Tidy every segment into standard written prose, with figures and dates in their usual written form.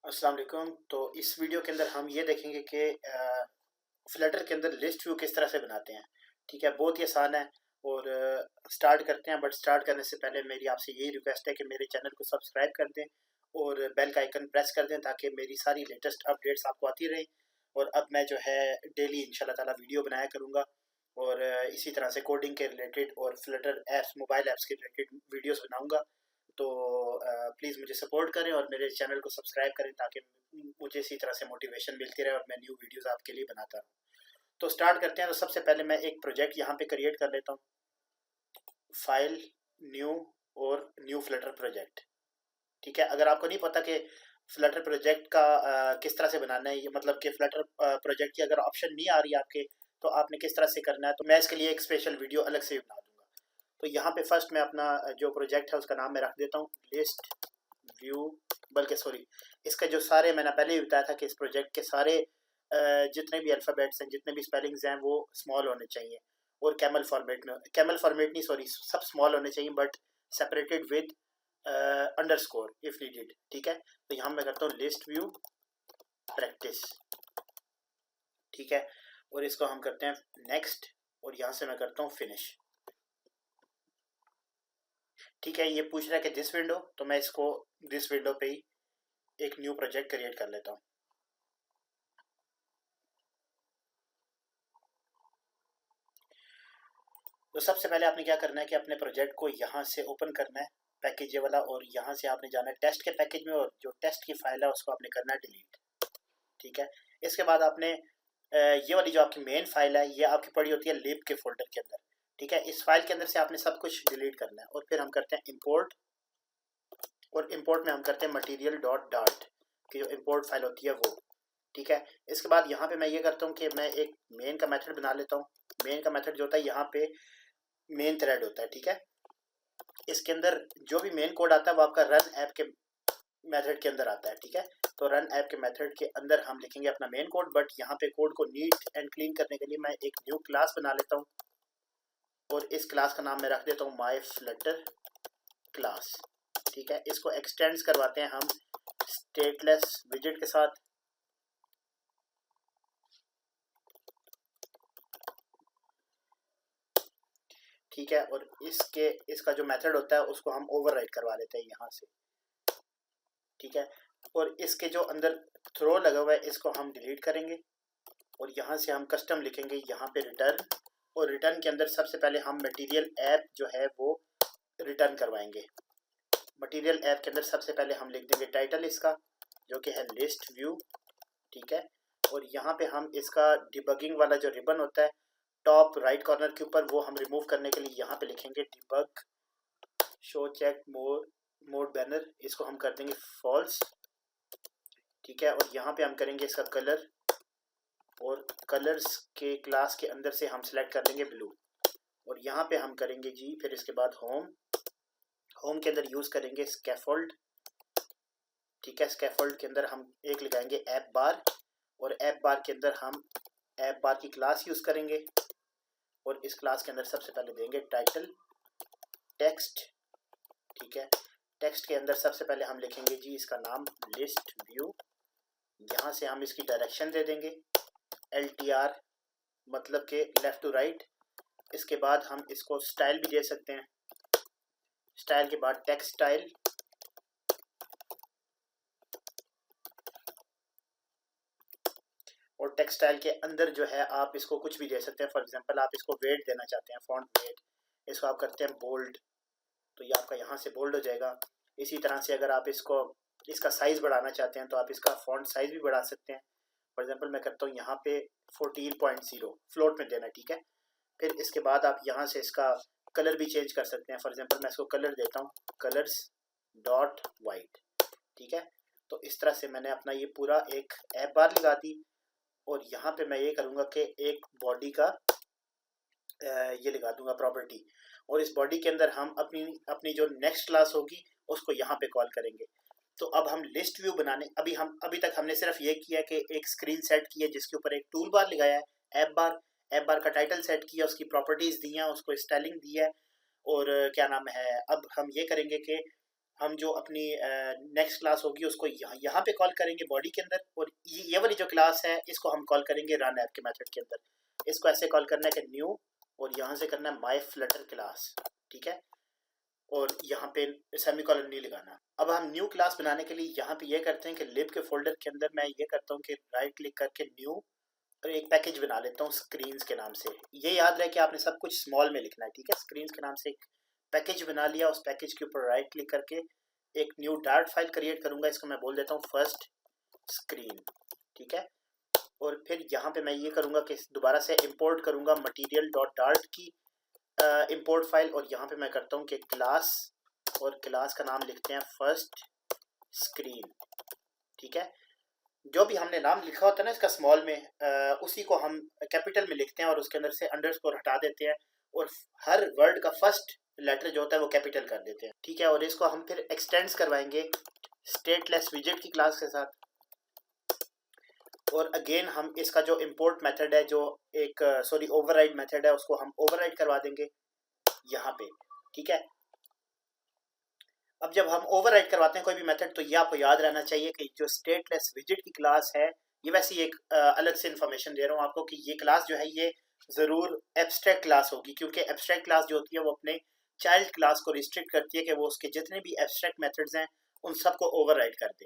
अस्सलाम वालेकुम। तो इस वीडियो के अंदर हम ये देखेंगे कि फ्लटर के अंदर लिस्ट व्यू किस तरह से बनाते हैं। ठीक है, बहुत ही आसान है और स्टार्ट करते हैं। बट स्टार्ट करने से पहले मेरी आपसे यही रिक्वेस्ट है कि मेरे चैनल को सब्सक्राइब कर दें और बेल का आइकन प्रेस कर दें ताकि मेरी सारी लेटेस्ट अपडेट्स आपको आती रहें। और अब मैं जो है डेली इंशाल्लाह ताला वीडियो बनाया करूँगा और इसी तरह से कोडिंग के रिलेटेड और फ्लटर ऐप्स मोबाइल ऐप्स के रिलेटेड वीडियोस बनाऊँगा। तो प्लीज़ मुझे सपोर्ट करें और मेरे चैनल को सब्सक्राइब करें ताकि मुझे इसी तरह से मोटिवेशन मिलती रहे और मैं न्यू वीडियोस आपके लिए बनाता रहूँ। तो स्टार्ट करते हैं। तो सबसे पहले मैं एक प्रोजेक्ट यहाँ पे क्रिएट कर लेता हूँ। फाइल, न्यू और न्यू फ्लटर प्रोजेक्ट। ठीक है, अगर आपको नहीं पता कि फ्लटर प्रोजेक्ट का किस तरह से बनाना है, ये मतलब कि फ्लटर प्रोजेक्ट की अगर ऑप्शन नहीं आ रही है आपके, तो आपने किस तरह से करना है, तो मैं इसके लिए एक स्पेशल वीडियो अलग से बना दूंगा। तो यहाँ पे फर्स्ट मैं अपना जो प्रोजेक्ट है उसका नाम मैं रख देता हूँ लिस्ट व्यू, बल्कि सॉरी, इसका जो सारे मैंने पहले ही बताया था कि इस प्रोजेक्ट के सारे जितने भी अल्फ़ाबेट्स हैं, जितने भी स्पेलिंग्स हैं वो स्मॉल होने चाहिए और कैमल फॉर्मेट में, कैमल फॉर्मेट नहीं सॉरी, सब स्मॉल होने चाहिए but separated with underscore if needed. ठीक है, तो यहाँ मैं करता हूँ लिस्ट व्यू प्रैक्टिस। ठीक है, और इसको हम करते हैं नेक्स्ट और यहाँ से मैं करता हूँ फिनिश। ठीक है, ये पूछ रहा है कि दिस विंडो, तो मैं इसको दिस विंडो पे ही एक न्यू प्रोजेक्ट क्रिएट कर लेता हूँ। तो सबसे पहले आपने क्या करना है कि अपने प्रोजेक्ट को यहाँ से ओपन करना है, पैकेज ये वाला, और यहाँ से आपने जाना है टेस्ट के पैकेज में और जो टेस्ट की फाइल है उसको आपने करना है डिलीट। ठीक है, इसके बाद आपने ये वाली जो आपकी मेन फाइल है ये आपकी पड़ी होती है लिब के फोल्डर के अंदर। ठीक है, इस फाइल के अंदर से आपने सब कुछ डिलीट करना है और फिर हम करते हैं इंपोर्ट, और इंपोर्ट में हम करते हैं मटीरियल डॉट डार्ट की जो इंपोर्ट फाइल होती है वो। ठीक है, इसके बाद यहाँ पे मैं ये करता हूँ कि मैं एक मेन का मेथड बना लेता हूँ। मेन का मेथड जो होता है यहाँ पे मेन थ्रेड होता है। ठीक है, इसके अंदर जो भी मेन कोड आता है वो आपका रन ऐप के मेथड के अंदर आता है। ठीक है, तो रन ऐप के मेथड के अंदर हम लिखेंगे अपना मेन कोड, बट यहाँ पे कोड को नीट एंड क्लीन करने के लिए मैं एक न्यू क्लास बना लेता हूँ और इस क्लास का नाम मैं रख देता हूँ माई फ्लटर क्लास। ठीक है, इसको एक्सटेंड्स करवाते हैं हम स्टेटलेस विजेट के साथ। ठीक है, और इसका जो मेथड होता है उसको हम ओवरराइड करवा लेते हैं यहाँ से। ठीक है, और इसके जो अंदर थ्रो लगा हुआ है इसको हम डिलीट करेंगे और यहाँ से हम कस्टम लिखेंगे यहाँ पे रिटर्न, और रिटर्न के अंदर सबसे पहले हम मटेरियल ऐप जो है वो रिटर्न करवाएंगे। मटेरियल ऐप के अंदर सबसे पहले हम लिख देंगे टाइटल इसका जो कि है लिस्ट व्यू। ठीक है, और यहाँ पे हम इसका डिबगिंग वाला जो रिबन होता है टॉप राइट कॉर्नर के ऊपर, वो हम रिमूव करने के लिए यहाँ पे लिखेंगे debug show check mode banner, इसको हम कर देंगे फॉल्स। ठीक है, और यहाँ पे हम करेंगे इसका कलर, और कलर्स के क्लास के अंदर से हम सेलेक्ट कर लेंगे ब्लू, और यहाँ पे हम करेंगे जी फिर इसके बाद होम के अंदर यूज़ करेंगे स्कैफोल्ड। ठीक है, स्कैफोल्ड के अंदर हम एक लगाएंगे ऐप बार, और ऐप बार के अंदर हम ऐप बार की क्लास यूज़ करेंगे और इस क्लास के अंदर सबसे पहले देंगे टाइटल टेक्स्ट। ठीक है, टेक्स्ट के अंदर सबसे पहले हम लिखेंगे जी इसका नाम लिस्ट व्यू। यहाँ से हम इसकी डायरेक्शन दे देंगे LTR, मतलब के लेफ़्ट टू राइट। इसके बाद हम इसको स्टाइल भी दे सकते हैं, स्टाइल के बाद टेक्स्ट स्टाइल, और टेक्स्ट स्टाइल के अंदर जो है आप इसको कुछ भी दे सकते हैं। फॉर एग्जांपल आप इसको वेट देना चाहते हैं, फॉन्ट वेट, इसको आप करते हैं बोल्ड, तो ये आपका यहाँ से बोल्ड हो जाएगा। इसी तरह से अगर आप इसका साइज़ बढ़ाना चाहते हैं तो आप इसका फॉन्ट साइज़ भी बढ़ा सकते हैं। फॉर एग्जांपल मैं करता हूँ यहाँ पे 14.0 फ्लोट में देना। ठीक है, फिर इसके बाद आप यहाँ से इसका कलर भी चेंज कर सकते हैं। फॉर एग्जांपल मैं इसको कलर देता हूँ कलर्स डॉट वाइट। ठीक है, तो इस तरह से मैंने अपना ये पूरा एक ऐप बार लगा दी, और यहाँ पे मैं ये करूँगा कि एक बॉडी का ये लगा दूंगा प्रॉपर्टी, और इस बॉडी के अंदर हम अपनी अपनी जो नेक्स्ट क्लास होगी उसको यहाँ पे कॉल करेंगे। तो अब हम लिस्ट व्यू बनाने, अभी तक हमने सिर्फ ये किया कि एक स्क्रीन सेट की है जिसके ऊपर एक टूल बार लगाया है, ऐप बार का टाइटल सेट किया, उसकी प्रॉपर्टीज दी हैं, उसको स्टाइलिंग दी है, और क्या नाम है, अब हम ये करेंगे कि हम जो अपनी नेक्स्ट क्लास होगी उसको यहाँ पे कॉल करेंगे बॉडी के अंदर, और ये वाली जो क्लास है इसको हम कॉल करेंगे रन ऐप के मेथड के अंदर। इसको ऐसे कॉल करना है कि न्यू, और यहाँ से करना है माई फ्लटर क्लास, ठीक है, और यहाँ पे सेमीकोलन नहीं लगाना। अब हम न्यू क्लास बनाने के लिए यहाँ पे ये करते हैं कि लिब के फोल्डर के अंदर मैं ये करता हूँ कि राइट क्लिक करके न्यू, और एक पैकेज बना लेता हूँ स्क्रीन्स के नाम से। ये याद रहे कि आपने सब कुछ स्मॉल में लिखना है, ठीक है। स्क्रीन्स के नाम से एक पैकेज बना लिया, उस पैकेज के ऊपर राइट क्लिक करके एक न्यू डार्ट फाइल क्रिएट करूंगा, इसको मैं बोल देता हूँ फर्स्ट स्क्रीन, ठीक है। और फिर यहाँ पे मैं ये करूंगा कि दोबारा से इंपोर्ट करूंगा मटीरियल डॉट डार्ट की इंपोर्ट फाइल, और यहाँ पे मैं करता हूँ कि क्लास, और क्लास का नाम लिखते हैं फर्स्ट स्क्रीन, ठीक है। जो भी हमने नाम लिखा होता है ना इसका स्मॉल में, उसी को हम कैपिटल में लिखते हैं और उसके अंदर से अंडरस्कोर हटा देते हैं, और हर वर्ड का फर्स्ट लेटर जो होता है वो कैपिटल कर देते हैं, ठीक है। और इसको हम फिर एक्सटेंड्स करवाएंगे स्टेटलेस विजेट की क्लास के साथ, और अगेन हम इसका जो इंपोर्ट मेथड है, जो एक ओवरराइड मेथड है, उसको हम ओवरराइड करवा देंगे यहाँ पे, ठीक है। अब जब हम ओवरराइड करवाते हैं कोई भी मेथड, तो ये आपको याद रहना चाहिए कि जो स्टेटलेस विजेट की क्लास है, ये वैसे ही एक अलग से इन्फॉर्मेशन दे रहा हूँ आपको कि ये क्लास जो है ये ज़रूर एब्स्ट्रैक्ट क्लास होगी, क्योंकि एब्स्ट्रैक्ट क्लास जो होती है वो अपने चाइल्ड क्लास को रिस्ट्रिक्ट करती है कि वो उसके जितने भी एब्स्ट्रैक्ट मेथड्स हैं उन सबको ओवरराइड कर दे,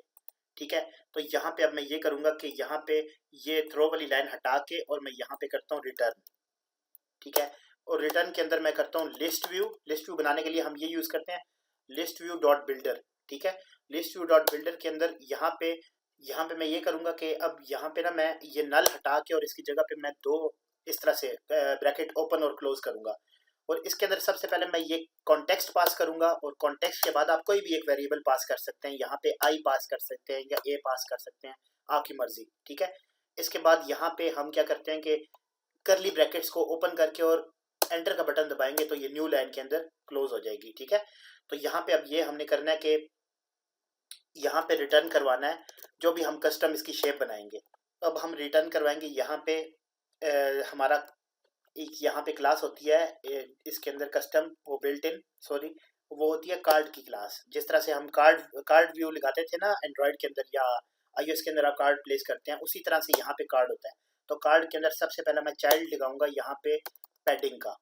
ठीक है। तो यहाँ पे अब मैं ये करूँगा कि यहाँ पे ये थ्रो वाली लाइन हटा के, और मैं यहाँ पे करता हूँ रिटर्न, ठीक है। और रिटर्न के अंदर मैं करता हूँ लिस्ट व्यू। लिस्ट व्यू बनाने के लिए हम ये यूज़ करते हैं लिस्ट व्यू डॉट बिल्डर, ठीक है। लिस्ट व्यू डॉट बिल्डर के अंदर यहाँ पे मैं ये करूँगा कि अब यहाँ पे ना मैं ये नल हटा के, और इसकी जगह पे मैं दो इस तरह से ब्रैकेट ओपन और क्लोज करूँगा, और इसके अंदर सबसे पहले मैं ये कॉन्टेक्स्ट पास करूँगा, और कॉन्टेक्स्ट के बाद आप कोई भी एक वेरिएबल पास कर सकते हैं, यहाँ पे आई पास कर सकते हैं या ए पास कर सकते हैं, आपकी मर्जी, ठीक है। इसके बाद यहाँ पे हम क्या करते हैं कि करली ब्रैकेट्स को ओपन करके और एंटर का बटन दबाएंगे तो ये न्यू लाइन के अंदर क्लोज हो जाएगी, ठीक है। तो यहाँ पे अब ये हमने करना है कि यहाँ पे रिटर्न करवाना है जो भी हम कस्टम इसकी शेप बनाएंगे। अब हम रिटर्न करवाएंगे यहाँ पे हमारा एक यहाँ पे क्लास होती है इसके अंदर कस्टम, वो बिल्ट इन वो होती है कार्ड की क्लास। जिस तरह से हम कार्ड व्यू लगाते थे ना एंड्रॉयड के अंदर या iOS के अंदर आप कार्ड प्लेस करते हैं, उसी तरह से यहाँ पे कार्ड होता है। तो कार्ड के अंदर सबसे पहले मैं चाइल्ड लगाऊंगा यहाँ पे पैडिंग का,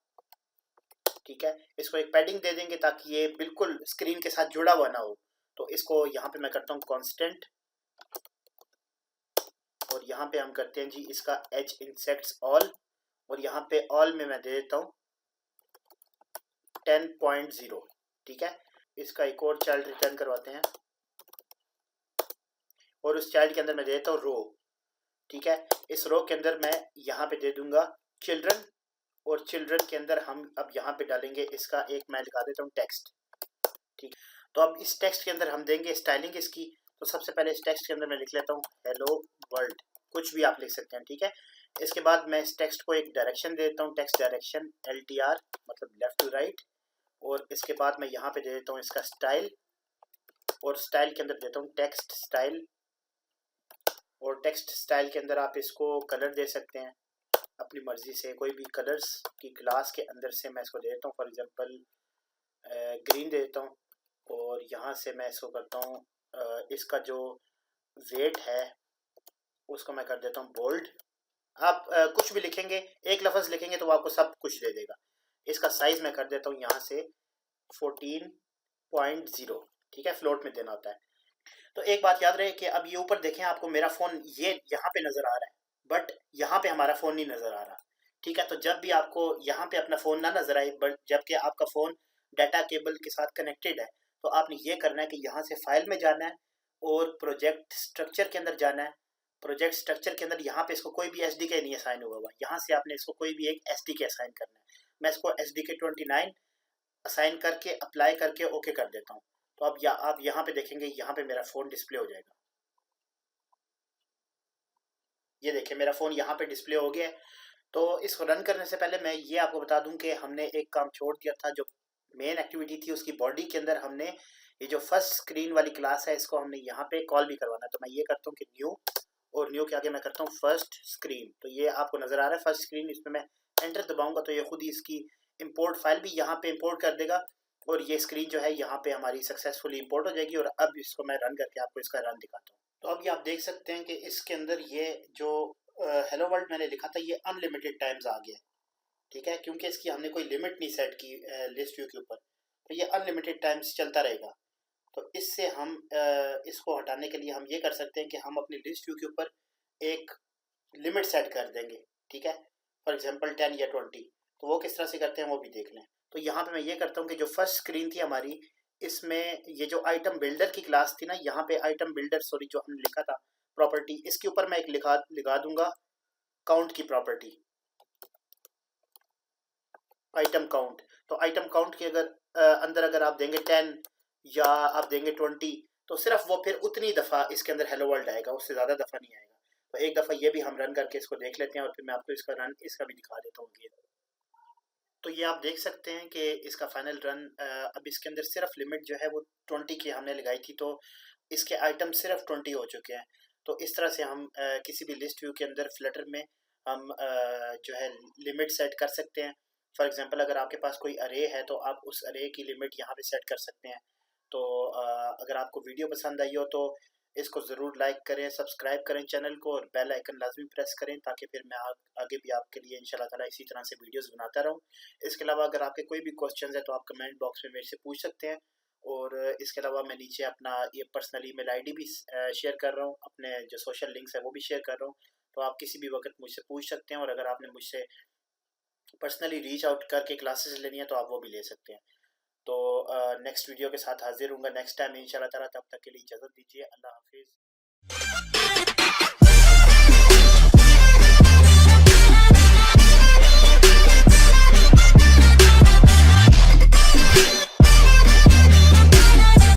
ठीक है। इसको एक पैडिंग दे देंगे ताकि ये बिल्कुल स्क्रीन के साथ जुड़ा हुआ ना हो। तो इसको यहाँ पे मैं करता हूँ कांस्टेंट, और यहाँ पे हम करते हैं जी इसका एज इंसेक्ट्स ऑल, और यहाँ पे ऑल में मैं दे देता हूँ 10.0, ठीक है। इसका एक और चाइल्ड रिटर्न करवाते हैं, और उस चाइल्ड के अंदर मैं दे देता हूँ रो, ठीक है। इस रो के अंदर मैं यहाँ पे दे दूंगा चिल्ड्रन, और चिल्ड्रन के अंदर हम अब यहाँ पे डालेंगे इसका एक मैं लिखा देता हूँ टेक्स्ट, ठीक। तो अब इस टेक्स्ट के अंदर हम देंगे स्टाइलिंग इसकी। तो सबसे पहले इस टेक्स्ट के अंदर मैं लिख लेता हूँ हेलो वर्ल्ड, कुछ भी आप लिख सकते हैं, ठीक है। इसके बाद मैं इस टेक्स्ट को एक डायरेक्शन दे देता हूँ, टेक्स्ट डायरेक्शन LTR मतलब लेफ्ट टू राइट, और इसके बाद मैं यहाँ पे दे देता हूँ इसका स्टाइल, और स्टाइल के अंदर देता हूँ टेक्स्ट स्टाइल, और टेक्स्ट स्टाइल के अंदर आप इसको कलर दे सकते हैं अपनी मर्जी से, कोई भी कलर्स की क्लास के अंदर से मैं इसको दे देता हूँ, फॉर एग्जांपल ग्रीन दे देता हूँ, और यहाँ से मैं इसको करता हूँ इसका जो वेट है उसको मैं कर देता हूँ बोल्ड। आप कुछ भी लिखेंगे, एक लफ्ज़ लिखेंगे तो वो आपको सब कुछ दे देगा। इसका साइज मैं कर देता हूँ यहाँ से 14.0, ठीक है, फ्लोट में देना होता है। तो एक बात याद रहे कि अब ये ऊपर देखें आपको मेरा फ़ोन ये यहाँ पे नज़र आ रहा है, बट यहाँ पे हमारा फ़ोन नहीं नज़र आ रहा, ठीक है। तो जब भी आपको यहाँ पे अपना फ़ोन ना नज़र आए, बट जबकि आपका फ़ोन डाटा केबल के साथ कनेक्टेड है, तो आपने ये करना है कि यहाँ से फाइल में जाना है और प्रोजेक्ट स्ट्रक्चर के अंदर जाना है। प्रोजेक्ट स्ट्रक्चर के अंदर यहाँ पे इसको कोई भी SDK नहीं असाइन हुआ हुआ, यहाँ से आपने इसको कोई भी एक SDK असाइन करना है। मैं इसको SDK 29 असाइन करके अप्लाई करके ओके कर देता हूँ। तो अब आप यहाँ पे देखेंगे, यहाँ पे मेरा फ़ोन डिस्प्ले हो जाएगा। ये देखिए मेरा फ़ोन यहाँ पे डिस्प्ले हो गया है। तो इसको रन करने से पहले मैं ये आपको बता दूं कि हमने एक काम छोड़ दिया था, जो मेन एक्टिविटी थी उसकी बॉडी के अंदर हमने ये जो फर्स्ट स्क्रीन वाली क्लास है इसको हमने यहाँ पे कॉल भी करवाना है। तो मैं ये करता हूँ कि न्यू, और न्यू के आगे मैं करता हूँ फर्स्ट स्क्रीन। तो ये आपको नज़र आ रहा है फर्स्ट स्क्रीन, इसमें मैं एंटर दबाऊंगा तो ये खुद ही इसकी इंपोर्ट फाइल भी यहाँ पे इंपोर्ट कर देगा, और ये स्क्रीन जो है यहाँ पे हमारी सक्सेसफुली इंपोर्ट हो जाएगी। और अब इसको मैं रन करके आपको इसका रन दिखाता हूँ। तो अब ये आप देख सकते हैं कि इसके अंदर ये जो हेलो वर्ल्ड मैंने लिखा था ये अनलिमिटेड टाइम्स आ गया, ठीक है, क्योंकि इसकी हमने कोई लिमिट नहीं सेट की लिस्ट व्यू के ऊपर, तो ये अनलिमिटेड टाइम्स चलता रहेगा। तो इससे हम इसको हटाने के लिए हम ये कर सकते हैं कि हम अपनी लिस्ट व्यू के ऊपर एक लिमिट सेट कर देंगे, ठीक है, फॉर एग्जांपल 10 या 20। तो वो किस तरह से करते हैं वो भी देख लें। तो यहाँ पे मैं ये करता हूँ कि जो फर्स्ट स्क्रीन थी हमारी, इसमें ये जो आइटम बिल्डर की क्लास थी ना, यहाँ पे आइटम बिल्डर सॉरी जो हमने लिखा था प्रॉपर्टी, इसके ऊपर मैं एक लिखा दूंगा काउंट की प्रॉपर्टी, आइटम काउंट। तो आइटम काउंट के अंदर अगर आप देंगे 10 या आप देंगे 20, तो सिर्फ वो फिर उतनी दफ़ा इसके अंदर हेलो वर्ल्ड आएगा, उससे ज़्यादा दफ़ा नहीं आएगा। तो एक दफ़ा ये भी हम रन करके इसको देख लेते हैं और फिर मैं आपको इसका रन इसका भी दिखा देता हूँ। तो ये आप देख सकते हैं कि इसका फाइनल रन अब इसके अंदर सिर्फ लिमिट जो है वो 20 की हमने लगाई थी, तो इसके आइटम सिर्फ 20 हो चुके हैं। तो इस तरह से हम किसी भी लिस्ट व्यू के अंदर फ्लटर में हम जो है लिमिट सेट कर सकते हैं। फॉर एग्जांपल अगर आपके पास कोई अरे है तो आप उस अरे की लिमिट यहाँ पे सेट कर सकते हैं। तो अगर आपको वीडियो पसंद आई हो तो इसको ज़रूर लाइक करें, सब्सक्राइब करें चैनल को और बेल आइकन लाजमी प्रेस करें, ताकि फिर मैं आगे भी आपके लिए इंशाल्लाह ताला इसी तरह से वीडियोस बनाता रहूं। इसके अलावा अगर आपके कोई भी क्वेश्चंस है तो आप कमेंट बॉक्स में मेरे से पूछ सकते हैं। और इसके अलावा मैं नीचे अपना ये पर्सनल ईमेल आईडी भी शेयर कर रहा हूँ, अपने जो सोशल लिंक्स है वो भी शेयर कर रहा हूँ। तो आप किसी भी वक्त मुझसे पूछ सकते हैं, और अगर आपने मुझसे पर्सनली रीच आउट करके क्लासेस लेनी है तो आप वो भी ले सकते हैं। तो नेक्स्ट वीडियो के साथ हाजिर हूँगा नेक्स्ट टाइम इंशाल्लाह ताला। तब तक के लिए इजाज़त दीजिए। अल्लाह हाफिज़।